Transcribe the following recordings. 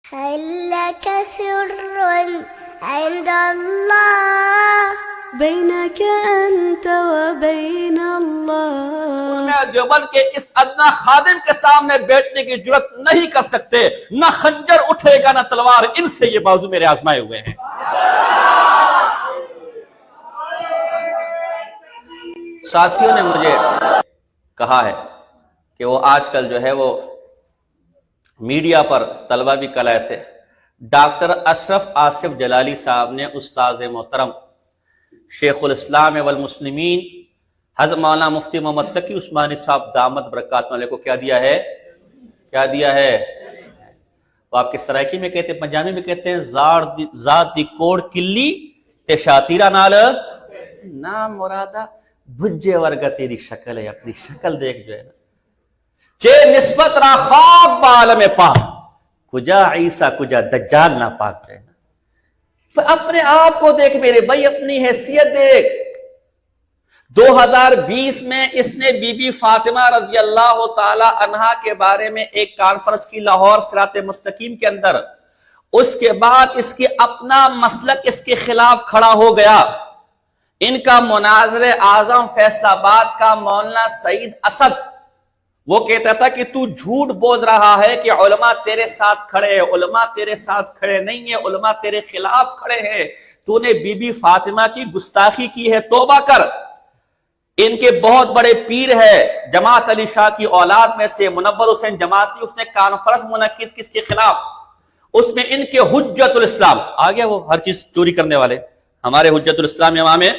هل لك سر عند الله بينك أنت وبين الله؟ میں دیوبند کے اس ادنا خادم کے سامنے بیٹھنے کی جرات نہیں کر سکتے، نہ خنجر اٹھے گا نہ تلوار، ان سے یہ بازو میرے آزمائے ہوئے ہیں۔ ساتھیوں نے مجھے کہا ہے کہ وہ آج کل جو ہے وہ میڈیا پر طلبہ بھی کل آئے تھے، ڈاکٹر اشرف آصف جلالی صاحب نے استاذ محترم شیخ الاسلام والمسلمین حضرت مولانا مفتی محمد تقی عثمانی صاحب دامت برکاتہ علیہ کو کیا دیا ہے؟ وہ آپ کے سرائکی میں کہتے ہیں، پنجابی میں کہتے ہیں ذات دی کوڑ کلی تے شاتیرہ نال نام مرادا بھجے ورگا تیری شکل ہے، اپنی شکل دیکھ جو ہے نا چے نسبت را خواب بعالم پاک کجا عیسیٰ کجا دجال نہ پاک ہے۔ اپنے آپ کو دیکھ میرے بھائی، اپنی حیثیت دیکھ۔ 2020 میں اس نے بی بی فاطمہ رضی اللہ تعالی عنہا کے بارے میں ایک کانفرنس کی لاہور صراط مستقیم کے اندر، اس کے بعد اس کے اپنا مسلک اس کے خلاف کھڑا ہو گیا۔ ان کا مناظر اعظم فیصل آباد کا مولانا سعید اسد وہ کہتا تھا کہ تو جھوٹ بول رہا ہے کہ علماء تیرے ساتھ کھڑے ہیں، علماء تیرے ساتھ کھڑے نہیں ہیں، علماء تیرے خلاف کھڑے ہیں، تو نے بی بی فاطمہ کی گستاخی کی ہے، توبہ کر۔ ان کے بہت بڑے پیر ہے جماعت علی شاہ کی اولاد میں سے منور حسین جماعت کی، اس نے کانفرنس منعقد کس کے خلاف؟ اس میں ان کے حجت الاسلام آ گیا، وہ ہر چیز چوری کرنے والے ہمارے حجت الاسلام امام ہیں،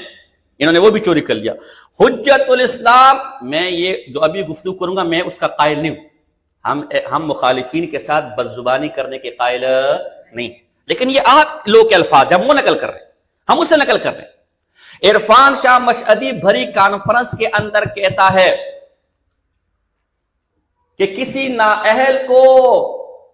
انہوں نے وہ بھی چوری کر لیا۔ حجت الاسلام، میں یہ جو ابھی گفتگو کروں گا میں اس کا قائل نہیں ہوں، ہم مخالفین کے ساتھ بدزبانی کرنے کے قائل نہیں، لیکن یہ آپ لوگ کے الفاظ ہیں، ہم وہ نقل کر رہے ہیں، ہم اسے نقل کر رہے ہیں۔ عرفان شاہ مشہدی بھری کانفرنس کے اندر کہتا ہے کہ کسی نااہل کو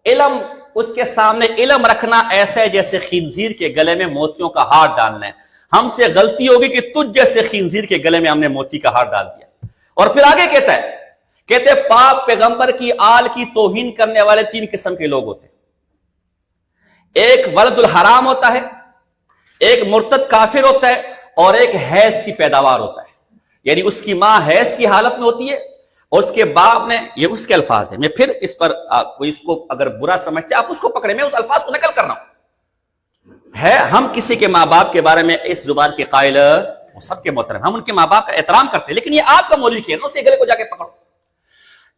علم، اس کے سامنے علم رکھنا ایسا ہے جیسے خنزیر کے گلے میں موتیوں کا ہار ڈالنا ہے۔ ہم سے غلطی ہوگی کہ تجھ جیسے خنزیر کے گلے میں ہم نے موتی کا ہار ڈال دیا۔ اور پھر آگے کہتے پاک پیغمبر کی آل کی توہین کرنے والے 3 قسم کے لوگ ہوتے ہیں، ایک ولد الحرام ہوتا ہے، ایک مرتد کافر ہوتا ہے، اور ایک حیض کی پیداوار ہوتا ہے، یعنی اس کی ماں حیض کی حالت میں ہوتی ہے اور اس کے باپ نے، یہ اس کے الفاظ ہیں، میں پھر اس پر کوئی اس کو اگر برا سمجھتے آپ اس کو پکڑے، میں اس الفاظ کو نقل کر رہا ہوں۔ ہے ہم کسی کے ماں باپ کے بارے میں اس زبان کے قائل، سب کے محترم، ہم ان کے ماں باپ کا احترام کرتے ہیں، لیکن یہ آپ کا مولوی کہنا، اس کے گلے کو جا کے پکڑو،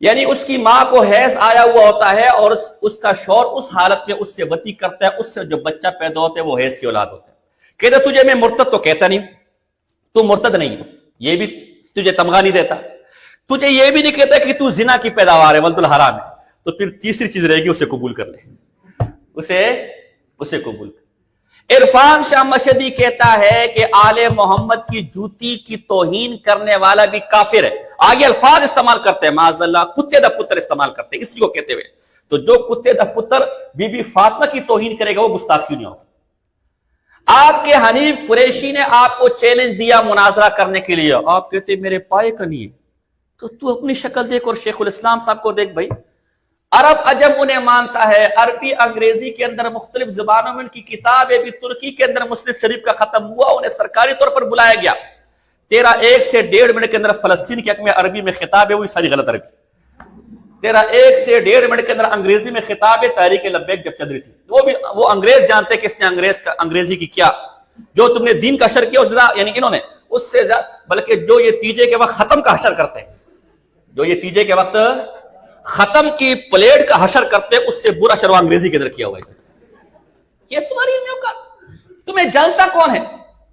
یعنی اس کی ماں کو حیض آیا ہوا ہوتا ہے اور اس کا شوہر اس حالت میں اس سے وطی کرتا ہے، اس سے جو بچہ پیدا ہوتا ہے وہ حیض کی اولاد ہوتا ہے۔ کہتے تجھے میں مرتد تو کہتا نہیں، تو مرتد نہیں، یہ بھی تجھے تمغہ نہیں دیتا، تجھے یہ بھی نہیں کہتا کہ تو زنا کی پیداوار ہے، ولد الحرام ہے، تو پھر تیسری چیز رہے گی، اسے قبول کر لے، اسے قبول کر۔ عرفان شاہ مشہدی کہتا ہے کہ آل محمد کی جوتی کی توہین کرنے والا بھی کافر ہے، آگے الفاظ استعمال کرتے ہیں، معاذ اللہ کتے دا پتر استعمال کرتے ہیں اسی کو کہتے ہوئے، تو جو کتے دا پتر بی بی فاطمہ کی توہین کرے گا وہ گستاخ کیوں نہیں ہوگا؟ آپ کے حنیف قریشی نے آپ کو چیلنج دیا مناظرہ کرنے کے لیے، آپ کہتے میرے پائے کا نہیں ہے، تو اپنی شکل دیکھ اور شیخ الاسلام صاحب کو دیکھ بھائی، عرب عجم انہیں مانتا ہے، عربی انگریزی کے اندر مختلف زبانوں میں ان کی کتاب ہے، بھی ترکی کے اندر مسلم شریف کا ختم ہوا، انہیں سرکاری طور پر بلایا گیا، تیرا 1 سے 1.5 منٹ کے اندر فلسطین کے حق میں عربی میں خطاب ہے، وہی ساری غلط عربی، تیرا 1 سے 1.5 منٹ کے اندر انگریزی میں خطاب ہے، تحریک لبیک جب چل رہی تھی، وہ انگریز جانتے کہ اس نے انگریزی کی کیا، جو تم نے دین کا حشر کیا اس زیادہ، یعنی انہوں نے اس سے زیادہ، بلکہ جو یہ تیجے کے وقت ختم کا حشر کرتے ہیں، جو یہ تیجے کے وقت ختم کی پلیٹ کا حشر کرتے ہیں، اس سے برا شر انگریزی کے اندر کیا ہوا ہے۔ یہ تمہاری اوقات، تمہیں جانتا کون ہے،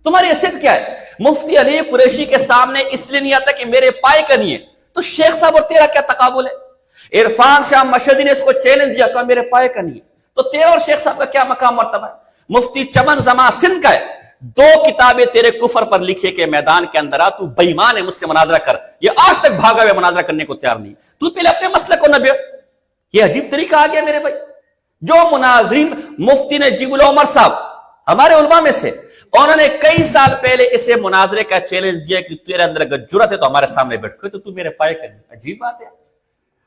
تمہاری حیثیت کیا ہے؟ مفتی علی قریشی کے سامنے اس لیے نہیں آتا کہ میرے پائے کا نہیں ہے، تو شیخ صاحب اور تیرا کیا تقابل ہے؟ عرفان شاہ مشہدی نے اس کو چیلنج دیا، کہا میرے پائے کا نہیں ہے، تو تیرا اور شیخ صاحب کا کیا مقام مرتبہ ہے؟ مفتی چمن زمان سندھ کا ہے، 2 کتابیں تیرے کفر پر لکھے کہ میدان کے اندر آ، تو بے ایمان ہے، مجھ سے مناظرہ کر، یہ آج تک بھاگا ہوئے مناظرہ کرنے کو تیار نہیں، تو پہلے اپنے مسئلے کو نہ بیٹھ، یہ عجیب طریقہ آ گیا میرے بھائی۔ جو مناظرین مفتی نجیب العمر صاحب ہمارے علماء میں سے، انہوں نے کئی سال پہلے اسے مناظرے کا چیلنج دیا کہ تیرے اندر اگر جرت ہے تو ہمارے سامنے بیٹھ، تو میرے پائے کا نہیں، عجیب بات ہے۔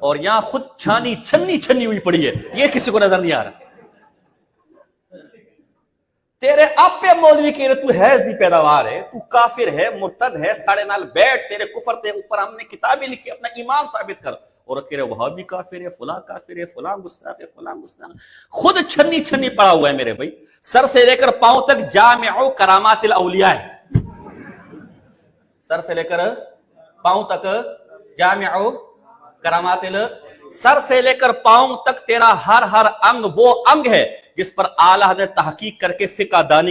اور یہاں خود چھانی چھنی ہوئی پڑی ہے، یہ کسی کو نظر نہیں آ رہا. تیرے آپ پہ مولوی کہہ رہے تو حیض دی پیداوار ہے، تو کافر ہے، مرتد ہے، ساڑھے نال بیٹھ، تیرے کفر تے اوپر ہم نے کتابیں لکھی، اپنا ایمان ثابت کر. اور کہہ رہے وہابی کافر ہے، فلاں کافر ہے، فلاں گستاخ ہے، فلاں گستاخ. خود چھنی پڑا ہوا ہے میرے بھائی، سر سے لے کر پاؤں تک جامع کرامات الاولیاء ہے. سر سے لے کر پاؤں تک جامع کرامات سر سے لے کر پاؤں تک تیرا ہر انگ وہ انگ ہے جس پر اعلیٰ نے تحقیق کر کے فقہ دانی